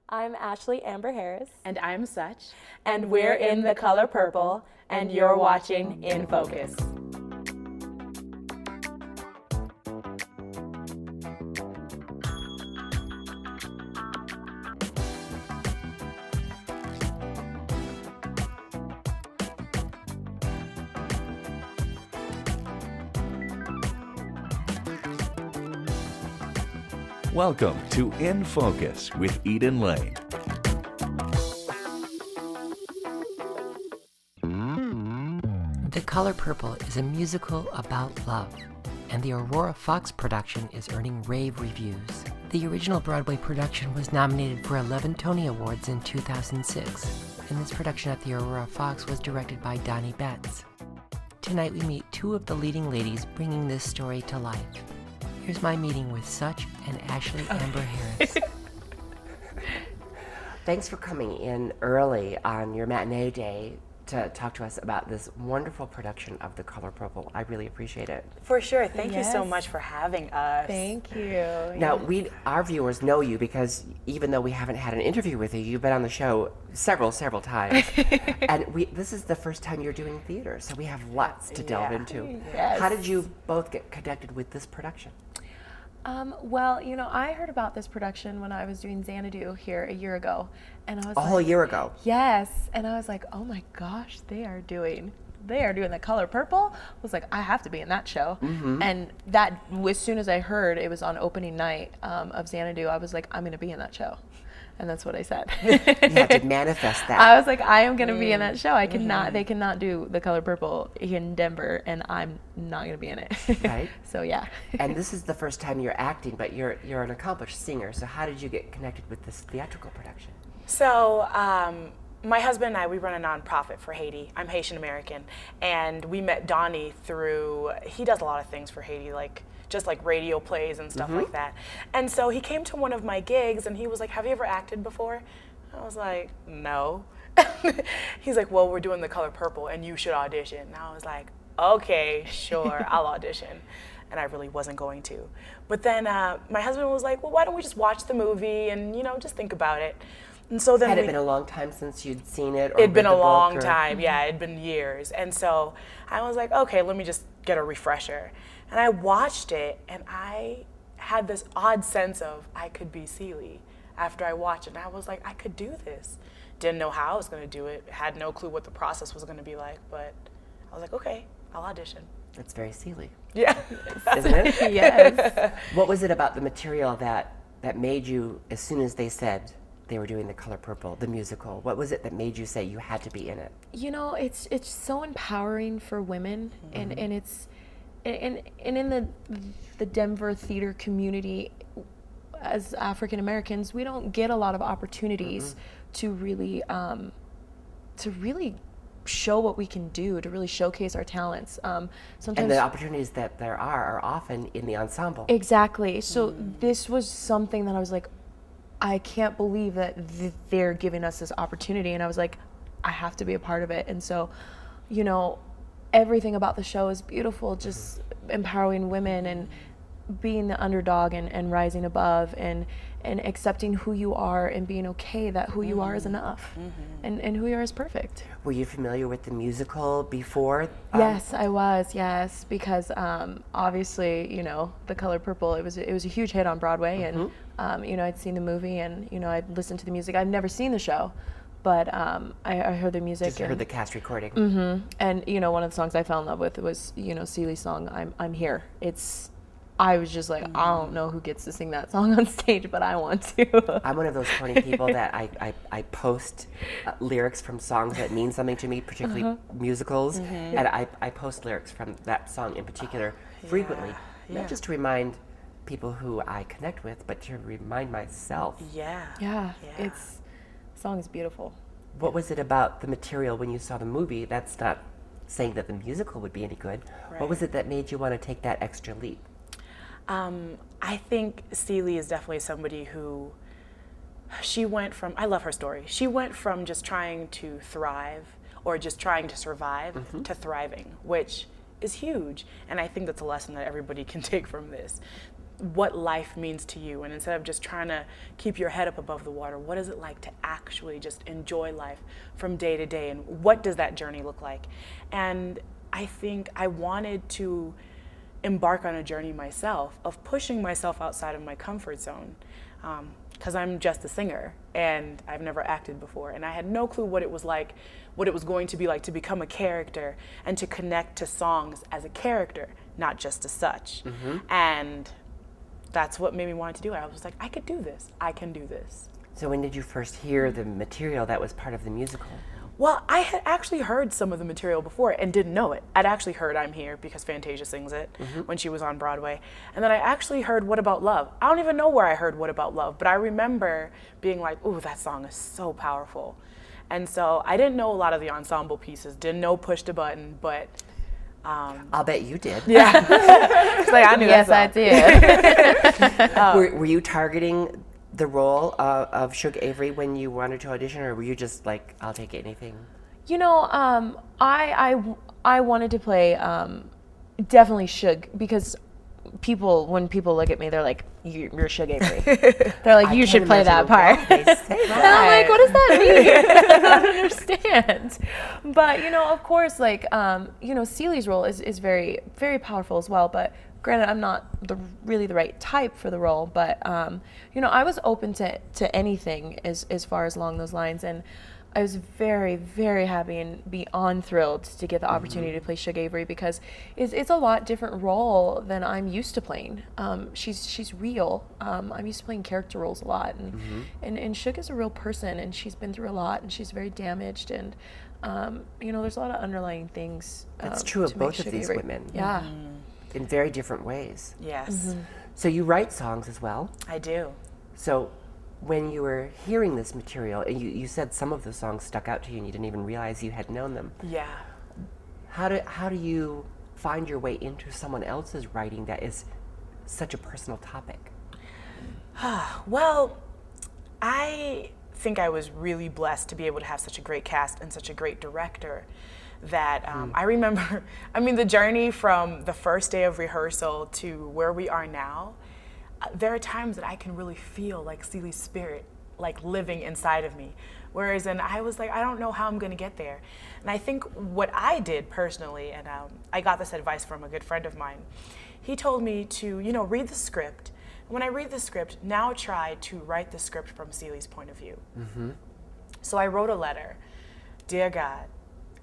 I'm Ashlie-Amber Harris. And I'm Such. And we're in the color purple, and you're watching In Focus. Welcome to In Focus with Eden Lane. The Color Purple is a musical about love, and the Aurora Fox production is earning rave reviews. The original Broadway production was nominated for 11 Tony Awards in 2006, and this production at the Aurora Fox was directed by Donnie Betts. Tonight we meet two of the leading ladies bringing this story to life. Here's my meeting with Such and Ashlie-Amber Harris. Thanks for coming in early on your matinee day to talk to us about this wonderful production of The Color Purple. I really appreciate it. For sure. Thank you so Yes. much for having us. Thank you. Now, our viewers know you because even though we haven't had an interview with you, you've been on the show several times. And this is the first time you're doing theater, so we have lots to delve Yeah. into. Yes. How did you both get connected with this production? Well, I heard about this production when I was doing Xanadu here a year ago, and I was A whole like, year ago. yes, and I was like, oh my gosh, they are doing The Color Purple. I was like, I have to be in that show. And that, as soon as I heard it was on opening night of Xanadu, I was like, I'm gonna be in that show. And that's what I said. You had to manifest that. I was like, I am gonna be in that show. I cannot. They cannot do The Color Purple in Denver, and I'm not gonna be in it. Right. So yeah. And this is the first time you're acting, but you're an accomplished singer. So how did you get connected with this theatrical production? So, my husband and I, we run a nonprofit for Haiti. I'm Haitian American. And we met Donnie through, he does a lot of things for Haiti, just like radio plays and stuff like that. And so he came to one of my gigs and he was like, have you ever acted before? I was like, no. He's like, well, we're doing The Color Purple and you should audition. And I was like, okay, sure, I'll audition. And I really wasn't going to. But then my husband was like, well, why don't we just watch the movie and, just think about it. And so then Had it been a long time since you'd seen it? Or it'd been read a the book, long or- time, yeah, it'd been years. And so I was like, okay, let me just get a refresher. And I watched it and I had this odd sense of I could be Celie after I watched it. And I was like, I could do this. Didn't know how I was gonna do it, had no clue what the process was gonna be like, but I was like, okay, I'll audition. That's very Celie, Yeah. isn't it? Yes. What was it about the material that made you, as soon as they said they were doing The Color Purple, the musical, what was it that made you say you had to be in it? It's so empowering for women, and it's and in the Denver theater community, as African Americans, we don't get a lot of opportunities to really show what we can do, to really showcase our talents. Sometimes And the opportunities that there are often in the ensemble. exactly. So this was something that I was like, I can't believe that they're giving us this opportunity. And I was like, I have to be a part of it. And so, everything about the show is beautiful, just empowering women and being the underdog and rising above and accepting who you are and being okay that who you are is enough and who you are is perfect. Were you familiar with the musical before? Yes, I was. Yes, because obviously, The Color Purple. It was a huge hit on Broadway, and I'd seen the movie, and I'd listened to the music. I've never seen the show, but I heard the music. Just heard the cast recording. And one of the songs I fell in love with was Celie's song I'm Here. I was just like, I don't know who gets to sing that song on stage, but I want to. I'm one of those funny people that I post lyrics from songs that mean something to me, particularly musicals, and I post lyrics from that song in particular frequently, not just to remind people who I connect with, but to remind myself. Yeah. Yeah, the song is beautiful. What was it about the material when you saw the movie? That's not saying that the musical would be any good. What was it that made you want to take that extra leap? I think Celie is definitely somebody who, I love her story. She went from just trying to thrive or just trying to survive to thriving, which is huge. And I think that's a lesson that everybody can take from this. what life means to you, and instead of just trying to keep your head up above the water, what is it like to actually just enjoy life from day to day, and what does that journey look like? And I think I wanted to embark on a journey myself of pushing myself outside of my comfort zone, because I'm just a singer and I've never acted before, and I had no clue what it was like, what it was going to be like to become a character and to connect to songs as a character, not just as such. And that's what made me want to do it. I was like, I could do this. I can do this. So when did you first hear the material that was part of the musical? Well, I had actually heard some of the material before and didn't know it. I'd actually heard I'm Here because Fantasia sings it when she was on Broadway. And then I actually heard What About Love? I don't even know where I heard What About Love, but I remember being like, ooh, that song is so powerful. And so I didn't know a lot of the ensemble pieces, didn't know Push the Button, but I'll bet you did. yeah. It's like, I knew Yes, I that did. Were you targeting the role of Shug Avery when you wanted to audition, or were you just like, I'll take anything? You know, I wanted to play definitely Shug, because when people look at me, they're like, you're Shug Avery. They're like, you should play that part. They say And I'm like, what does that mean? I don't understand. But, you know, of course, like, you know, Celie's role is very, very powerful as well. But granted, I'm not really the right type for the role. But, you know, I was open to anything as far as along those lines. And I was very, very happy and beyond thrilled to get the opportunity to play Shug Avery, because it's a lot different role than I'm used to playing. She's real. I'm used to playing character roles a lot, and Shug is a real person, and she's been through a lot, and she's very damaged, and you know, there's a lot of underlying things. That's true of to make both of Shug these Avery. women. Yeah. In very different ways. Yes, So you write songs as well. I do. So when you were hearing this material, and you said some of the songs stuck out to you and you didn't even realize you had known them. Yeah. How do you find your way into someone else's writing that is such a personal topic? Well, I think I was really blessed to be able to have such a great cast and such a great director that I remember, I mean, the journey from the first day of rehearsal to where we are now, there are times that I can really feel like Celie's spirit like living inside of me. Whereas, and I was like, I don't know how I'm gonna get there. And I think what I did personally, and I got this advice from a good friend of mine, he told me to, you know, read the script. When I read the script, now try to write the script from Celie's point of view. So I wrote a letter, Dear God,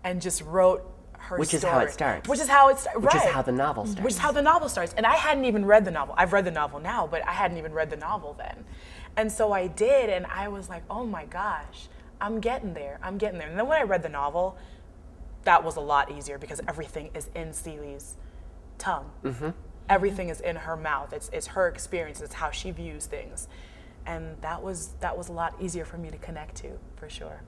and just wrote her Which is story. how it starts. Which is how it starts. Which Right. is how the novel starts. Which is how the novel starts. And I hadn't even read the novel. I've read the novel now, but I hadn't even read the novel then. And so I did, and I was like, oh my gosh, I'm getting there. And then when I read the novel, that was a lot easier because everything is in Celie's tongue. Everything is in her mouth. It's her experience. It's how she views things. And that was a lot easier for me to connect to, for sure.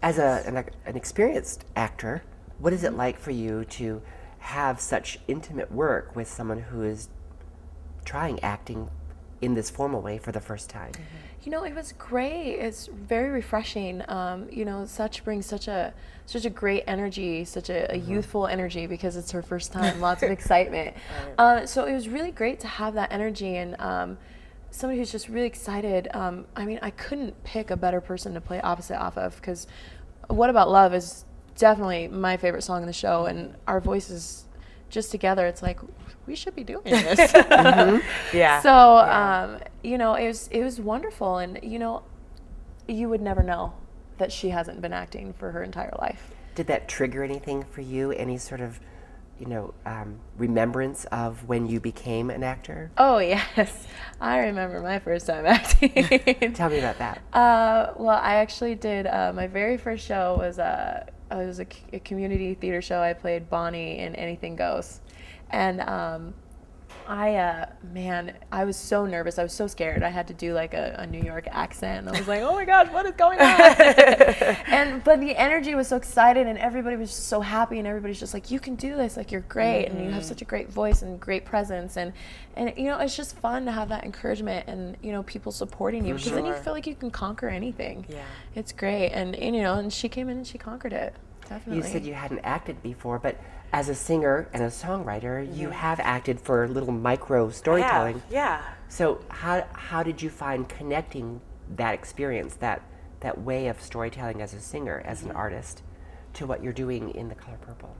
As an experienced actor, what is it like for you to have such intimate work with someone who is trying acting in this formal way for the first time? You know, it was great. It's very refreshing. You know, Such brings such a great energy, such a youthful energy, because it's her first time. Lots of excitement. So it was really great to have that energy, and somebody who's just really excited. I mean, I couldn't pick a better person to play opposite off of, because What About Love is definitely my favorite song in the show, and our voices just together, it's like, we should be doing this. Yeah. So, you know, it was wonderful, and, you know, you would never know that she hasn't been acting for her entire life. Did that trigger anything for you? Any sort of, you know, remembrance of when you became an actor? Oh, yes. I remember my first time acting. Tell me about that. Well, I actually did, my very first show was it was a community theater show. I played Bonnie in Anything Goes. And I was so nervous. I was so scared. I had to do like a New York accent. I was like, oh my gosh, what is going on? But the energy was so excited, and everybody was just so happy, and everybody's just like, you can do this. Like, you're great, and you have such a great voice and great presence. And you know, it's just fun to have that encouragement and, you know, people supporting you, because then you feel like you can conquer anything. Yeah. It's great. And you know, and she came in and she conquered it. Definitely. You said you hadn't acted before, but as a singer and a songwriter, you have acted for little micro storytelling. Yeah. So how did you find connecting that experience, that way of storytelling as a singer, as an artist, to what you're doing in The Color Purple?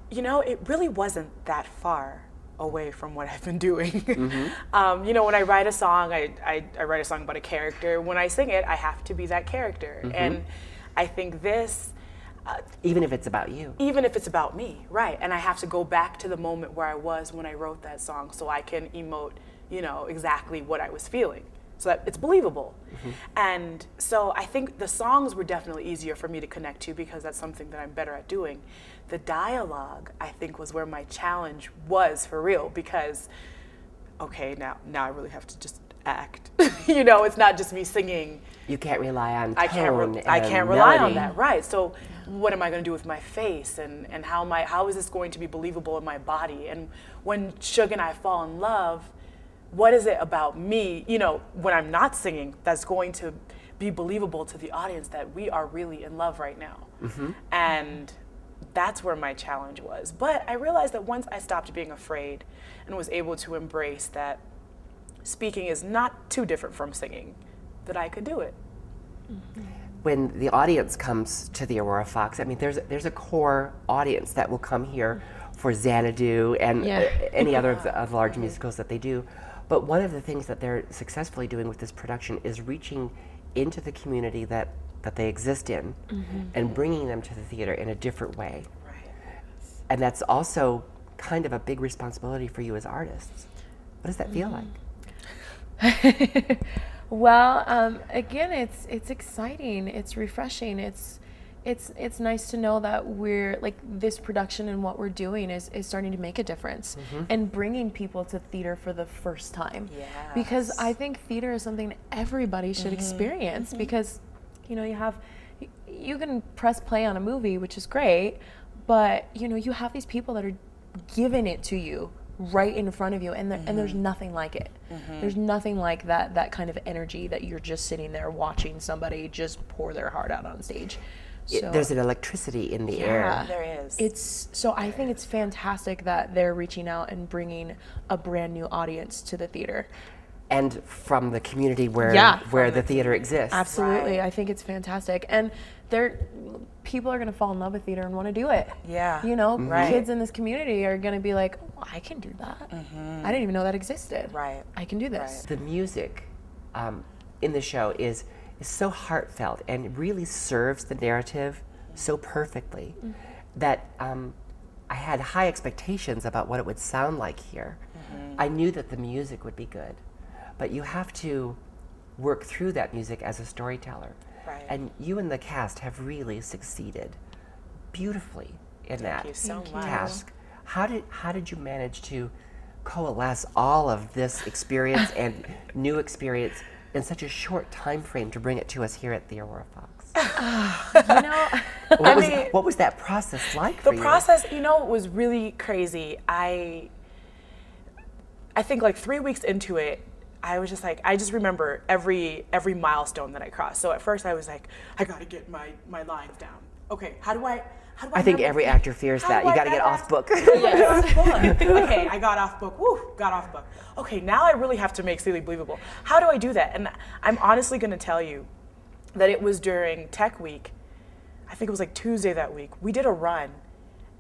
You know, it really wasn't that far away from what I've been doing. You know, when I write a song, I write a song about a character. When I sing it, I have to be that character. And I think this... even if it's about you. Even if it's about me, right. And I have to go back to the moment where I was when I wrote that song so I can emote, you know, exactly what I was feeling, so that it's believable. And so I think the songs were definitely easier for me to connect to because that's something that I'm better at doing. The dialogue, I think, was where my challenge was for real because, okay, now I really have to just act. You know, it's not just me singing. You can't rely on tone I can't rely on that, right. So what am I going to do with my face and how is this going to be believable in my body? And when Shug and I fall in love, what is it about me, you know, when I'm not singing that's going to be believable to the audience that we are really in love right now? And that's where my challenge was. But I realized that once I stopped being afraid and was able to embrace that speaking is not too different from singing, that I could do it. When the audience comes to the Aurora Fox, I mean, there's a core audience that will come here for Xanadu and any other of the large musicals that they do. But one of the things that they're successfully doing with this production is reaching into the community that they exist in and bringing them to the theater in a different way. Right. And that's also kind of a big responsibility for you as artists. What does that feel like? Well, again, it's exciting. It's refreshing. It's nice to know that we're like this production and what we're doing is starting to make a difference and bringing people to theater for the first time. Yes. Because I think theater is something everybody should experience because, you know, you can press play on a movie, which is great, but you know, you have these people that are giving it to you right in front of you, and there's nothing like it. There's nothing like that kind of energy that you're just sitting there watching somebody just pour their heart out on stage. So, There's an electricity in the air. There is. So I think it's fantastic that they're reaching out and bringing a brand new audience to the theater. And from the community where the theater exists. Absolutely. Right. I think it's fantastic. And people are going to fall in love with theater and want to do it. Yeah. You know, Right. kids in this community are going to be like, oh, I can do that. I didn't even know that existed. Right. I can do this. The music in the show is so heartfelt and really serves the narrative so perfectly that I had high expectations about what it would sound like here. I knew that the music would be good, but you have to work through that music as a storyteller. Right. And you and the cast have really succeeded beautifully in Thank you so much. task. How did you manage to coalesce all of this experience and new experience in such a short time frame to bring it to us here at the Aurora Fox? You know, What was that process like for The you? process, you know, was really crazy. I think like 3 weeks into it, I was just like, I just remember every milestone that I crossed. So at first I was like, I gotta get my lines down. Okay, how do I I think every actor fears How that. do You I got to get better off book. Okay, I got off book. Woo, got off book. Okay, now I really have to make Celie believable. How do I do that? And I'm honestly going to tell you that it was during Tech Week. I think it was like Tuesday that week. We did a run,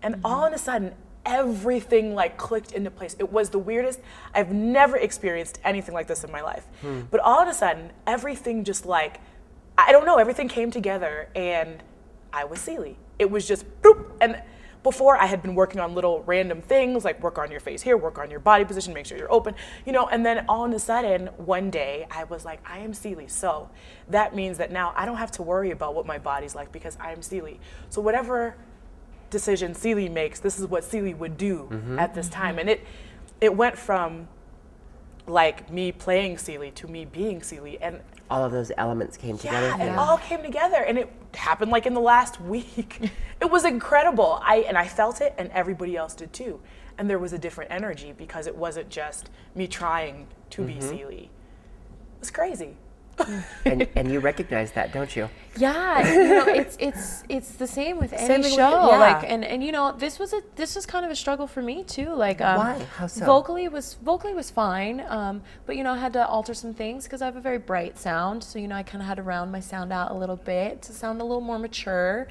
and all of a sudden, everything like clicked into place. It was the weirdest. I've never experienced anything like this in my life. But all of a sudden, everything just like, I don't know, everything came together, and I was Celie. It was just boop. And before I had been working on little random things like work on your face here, work on your body position, make sure you're open, you know, and then all of a sudden one day I was like, I am Celie. So that means that now I don't have to worry about what my body's like because I am Celie. So whatever decision Celie makes, this is what Celie would do at this time. And it went from like me playing Celie to me being Celie. And All of those elements came together. yeah, it all came together, and it happened like in the last week. It was incredible. I felt it, and everybody else did too. And there was a different energy because it wasn't just me trying to be Celie. It was crazy. And you recognize that, don't you? Yeah, you know, it's the same with any Same thing with- show. yeah. Like, and you know, this was kind of a struggle for me too. Like, Why? How so? Vocally was fine, but you know, I had to alter some things because I have a very bright sound. So you know, I kind of had to round my sound out a little bit to sound a little more mature.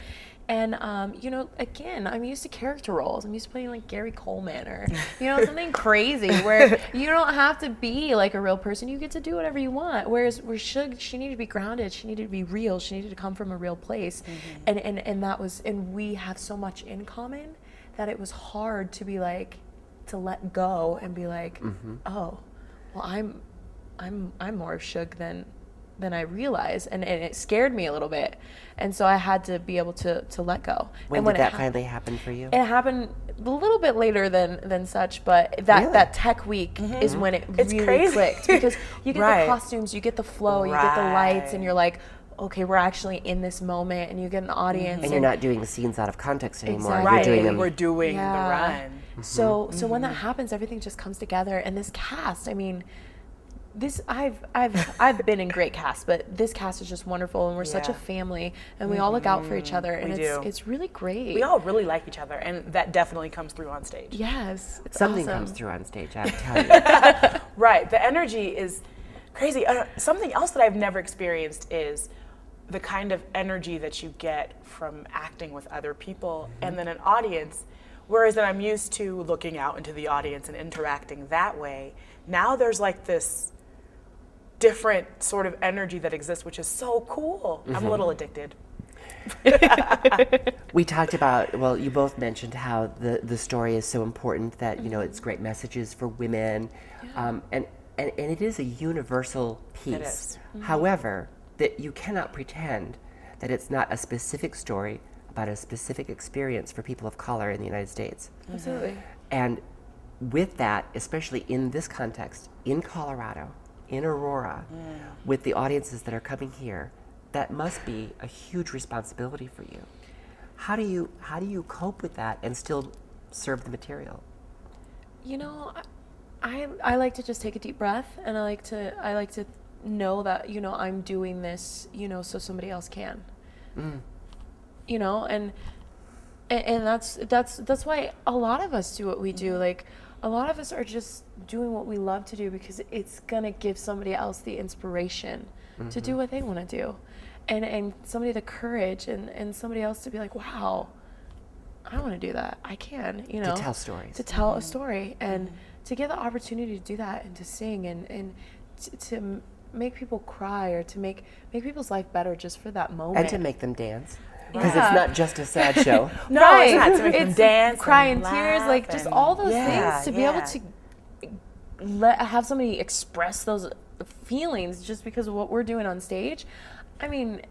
And you know, again, I'm used to character roles. I'm used to playing like Gary Coleman or you know something crazy where you don't have to be like a real person. You get to do whatever you want. Whereas Shug, she needed to be grounded. She needed to be real. She needed to come from a real place. And that was, and we have so much in common that it was hard to be like, to let go and be like, oh, well, I'm more of Shug than I realized, and it scared me a little bit, and so I had to be able to let go. When and did that finally happen for you? It happened a little bit later than such, but that tech week is when it It's really crazy. clicked, because you get Right. the costumes, you get the flow, you get the lights, and you're like, okay, we're actually in this moment, and you get an audience. And you're not doing the scenes out of context anymore. Exactly. You're Right, doing them. we're doing the run. So when that happens, everything just comes together. And this cast, I mean, this I've been in great casts, but this cast is just wonderful, and we're such a Yeah. family, and we all look out for each other, and We it's do. it's really great. We all really like each other, and that definitely comes through on stage. Yes, it's Something awesome. comes through on stage, I tell you. Right, the energy is crazy. Something else that I've never experienced is the kind of energy that you get from acting with other people and then an audience, whereas that I'm used to looking out into the audience and interacting that way. Now there's like this different sort of energy that exists, which is so cool. I'm a little addicted. We talked about, well, you both mentioned how the story is so important that, you know, it's great messages for women. And it is a universal piece. It is. However, that you cannot pretend that it's not a specific story about a specific experience for people of color in the United States. Absolutely. And with that, especially in this context, in Colorado, in Aurora, with the audiences that are coming here, that must be a huge responsibility for you. How do you cope with that and still serve the material? You know, I like to just take a deep breath, and I like to know that, you know, I'm doing this, you know, so somebody else can. You know, and that's why a lot of us do what we do. Like, a lot of us are just doing what we love to do because it's gonna give somebody else the inspiration to do what they want to do, and somebody the courage and somebody else to be like, wow, I want to do that. I can, you know, To tell stories. to tell a story, and to get the opportunity to do that, and to sing, and to make people cry, or to make people's life better just for that moment. And to make them dance. Because Yeah. it's not just a sad show. No, Right. it's not. To make them It's dance, cry and in tears, laugh, like just and- all those Yeah, things, to be able yeah. to have somebody express those feelings just because of what we're doing on stage. I mean,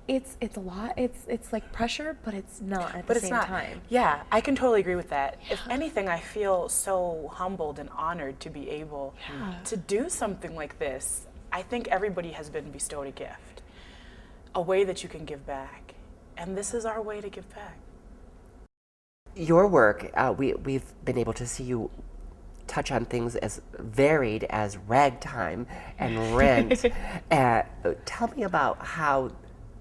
it's a lot. It's like pressure, but it's not at But the it's same not. time. Yeah, I can totally agree with that. If anything, I feel so humbled and honored to be able to do something like this. I think everybody has been bestowed a gift, a way that you can give back. And this is our way to give back. Your work, we've been able to see you touch on things as varied as ragtime and Rent. Tell me about how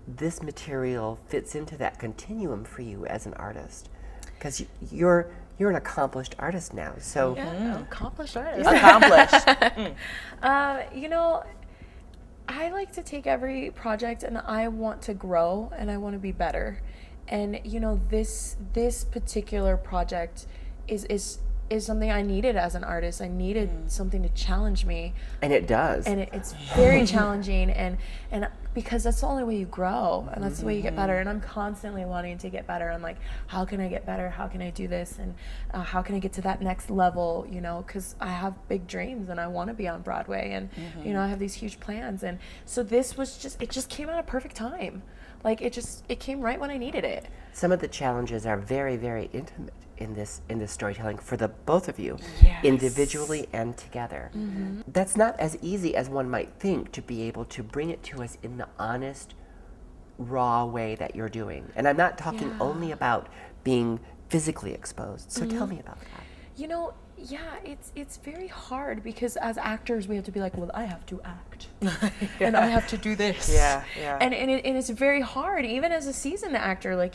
this material fits into that continuum for you as an artist, because you're an accomplished artist now. So Yeah, accomplished artist. Accomplished. You know, I like to take every project and I want to grow and I want to be better. And you know, this particular project is something I needed as an artist. I needed something to challenge me. and it does. And it's very challenging, and because that's the only way you grow, and that's the way you get better. And I'm constantly wanting to get better. I'm like, how can I get better? How can I do this? And how can I get to that next level? You know, because I have big dreams and I want to be on Broadway, and you know, I have these huge plans. And so this was just came at a perfect time. Like it came right when I needed it. Some of the challenges are very, very intimate in this storytelling for the both of you, Yes. individually and together. That's not as easy as one might think, to be able to bring it to us in the honest, raw way that you're doing. And I'm not talking only about being physically exposed. So tell me about that. You know, yeah, it's very hard because as actors we have to be like, well, I have to act, and I have to do this. Yeah. And it's very hard, even as a seasoned actor. Like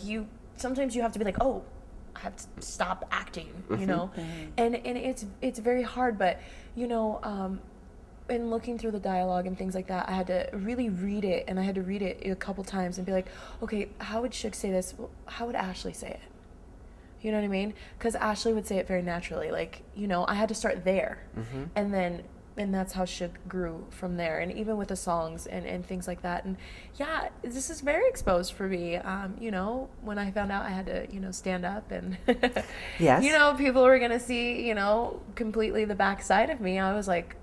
sometimes you have to be like, oh, I have to stop acting, you know, and it's very hard. But you know, in looking through the dialogue and things like that, I had to really read it, and I had to read it a couple times and be like, okay, how would Shug say this? Well, how would Ashlie say it? You know what I mean? Because Ashlie would say it very naturally. Like, you know, I had to start there. And that's how Shug grew from there. And even with the songs and things like that. And yeah, this is very exposed for me. You know, when I found out I had to, you know, stand up and, Yes. you know, people were going to see, you know, completely the backside of me. I was like,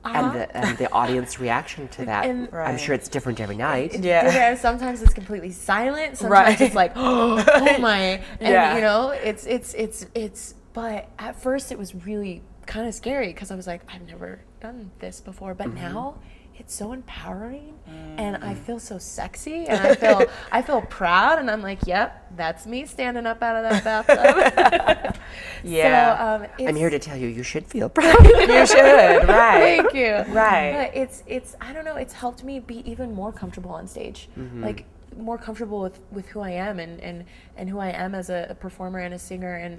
And the audience reaction to that, And- I'm sure it's different every night. Yeah. Sometimes it's completely silent. Sometimes it's like, oh my, and you know, it's. But at first, it was really kind of scary because I was like, I've never done this before. But now, it's so empowering, and I feel so sexy, and I feel proud, and I'm like, yep, that's me standing up out of that bathtub. Yeah. So, I'm here to tell you, you should feel proud. You should, right. Thank you. Right. But it's I don't know, it's helped me be even more comfortable on stage. Like more comfortable with who I am and who I am as a performer and a singer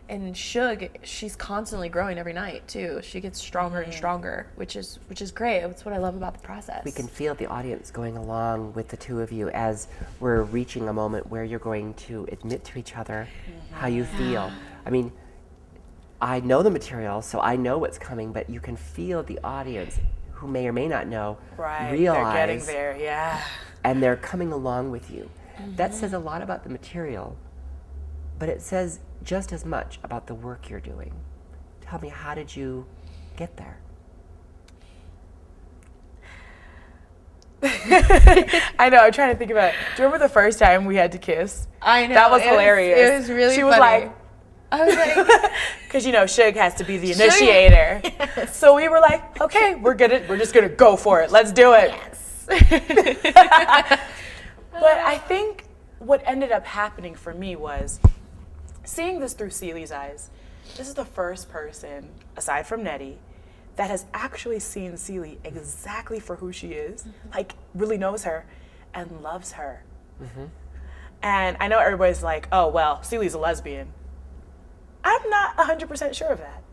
and Shug, she's constantly growing every night too. She gets stronger and stronger, which is great. That's what I love about the process. We can feel the audience going along with the two of you as we're reaching a moment where you're going to admit to each other how you feel. I mean, I know the material, so I know what's coming, but you can feel the audience who may or may not know realize They're getting there, yeah. and they're coming along with you. That says a lot about the material, but it says just as much about the work you're doing. Tell me, how did you get there? I know, I'm trying to think about it. Do you remember the first time we had to kiss? I know. That was hilarious. It was really She was funny. like, I was like, because you know, Shug has to be the initiator. So we were like, okay, we're just gonna go for it. Let's do it. yes. But I think what ended up happening for me was seeing this through Celie's eyes. This is the first person, aside from Nettie, that has actually seen Celie exactly for who she is, like really knows her and loves her. And I know everybody's like, oh, well, Celie's a lesbian. I'm not 100% sure of that.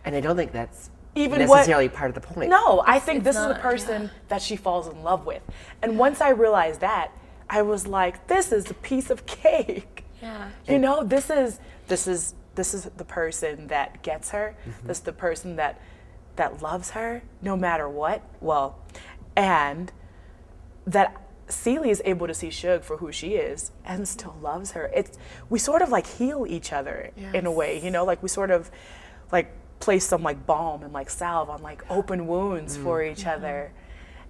And I don't think that's Even necessarily part of the point. No, I think It's this is the not, person that she falls in love with. And once I realized that, I was like, this is a piece of cake. Yeah. You know, this is the person that gets her. This is the person that loves her no matter what. Well, and that Celie is able to see Shug for who she is and still loves her. We sort of like heal each other in a way, you know, like we sort of like place some like balm and like salve on like open wounds for each other.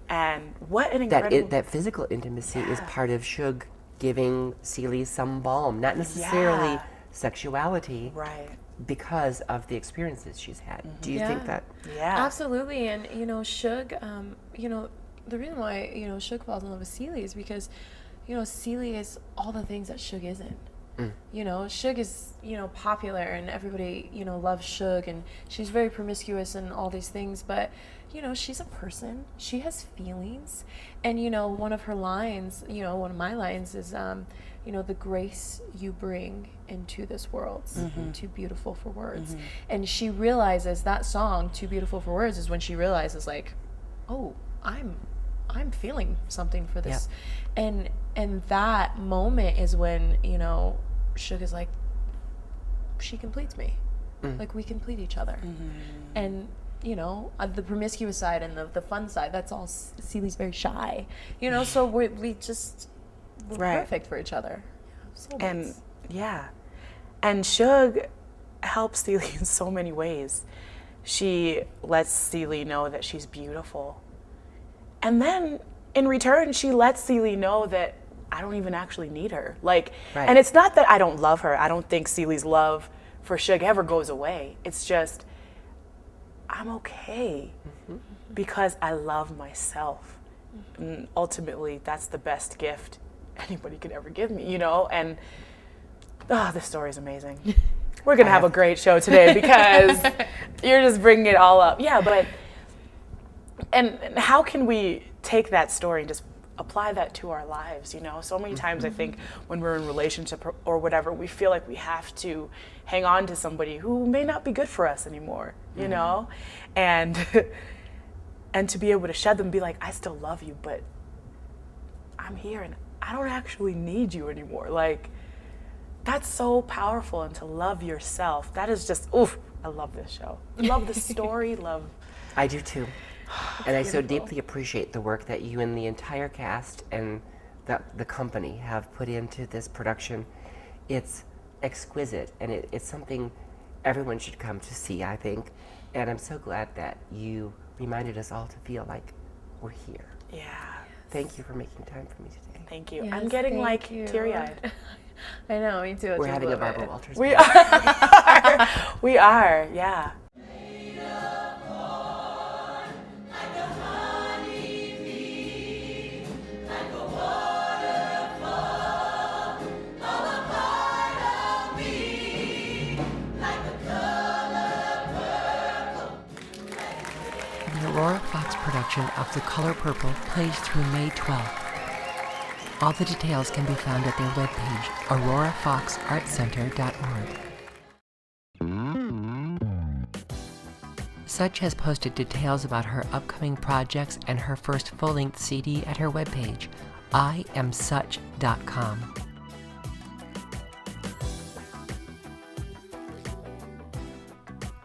And what an incredible... That physical intimacy is part of Shug giving Celie some balm, not necessarily sexuality, Right. because of the experiences she's had. Do you think that? Yeah. Absolutely. And, you know, Shug, you know, the reason why, you know, Shug falls in love with Celie is because, you know, Celie is all the things that Shug isn't. You know, Shug is, you know, popular and everybody, you know, loves Shug and she's very promiscuous and all these things, but, you know, she's a person. She has feelings. And, you know, one of her lines, you know, one of my lines is, you know, the grace you bring into this world, too beautiful for words. And she realizes that song, Too Beautiful for Words, is when she realizes like, oh, I'm feeling something for this. And that moment is when, you know, Shug is like, she completes me. Like, we complete each other. And, you know, the promiscuous side and the fun side, that's all, Celie's very shy. You know, so we're perfect for each other. And and Shug helps Celie in so many ways. She lets Celie know that she's beautiful. And then in return, she lets Celie know that I don't even actually need her. Like, and it's not that I don't love her. I don't think Celie's love for Shug ever goes away. It's just, I'm okay because I love myself. And ultimately, that's the best gift anybody could ever give me, you know? And, this story is amazing. we're going to have a great show today because you're just bringing it all up. Yeah, but, and how can we take that story and just apply that to our lives, you know? So many times I think when we're in a relationship or whatever, we feel like we have to hang on to somebody who may not be good for us anymore, you know? And to be able to shed them and be like, I still love you, but I'm here and I don't actually need you anymore. Like, that's so powerful, and to love yourself, that is just, oof, I love this show. Love the story, love. I do too. And I so deeply appreciate the work that you and the entire cast and the company have put into this production. It's exquisite, and it's something everyone should come to see, I think. And I'm so glad that you reminded us all to feel like we're here. Yeah. Thank you for making time for me today. Thank you. Yes, I'm getting thank you. teary-eyed. I know, me too. We're having a Barbara Walters. We are. We are, yeah. The Aurora Fox production of The Color Purple plays through May 12th. All the details can be found at their webpage, aurorafoxartcenter.org. Such has posted details about her upcoming projects and her first full-length CD at her webpage, iamsuch.com.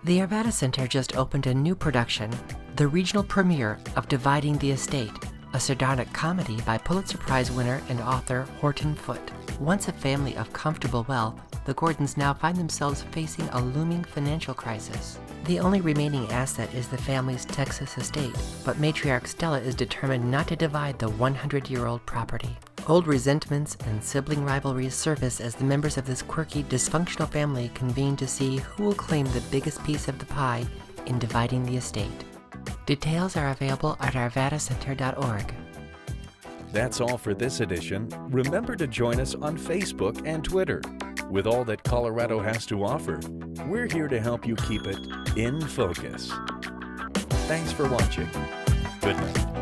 The Arvada Center just opened a new production, the regional premiere of Dividing the Estate, a sardonic comedy by Pulitzer Prize winner and author Horton Foote. Once a family of comfortable wealth, the Gordons now find themselves facing a looming financial crisis. The only remaining asset is the family's Texas estate, but matriarch Stella is determined not to divide the 100-year-old property. Old resentments and sibling rivalries surface as the members of this quirky, dysfunctional family convene to see who will claim the biggest piece of the pie in dividing the estate. Details are available at arvadacenter.org. That's all for this edition. Remember to join us on Facebook and Twitter. With all that Colorado has to offer, we're here to help you keep it in focus. Thanks for watching. Good night.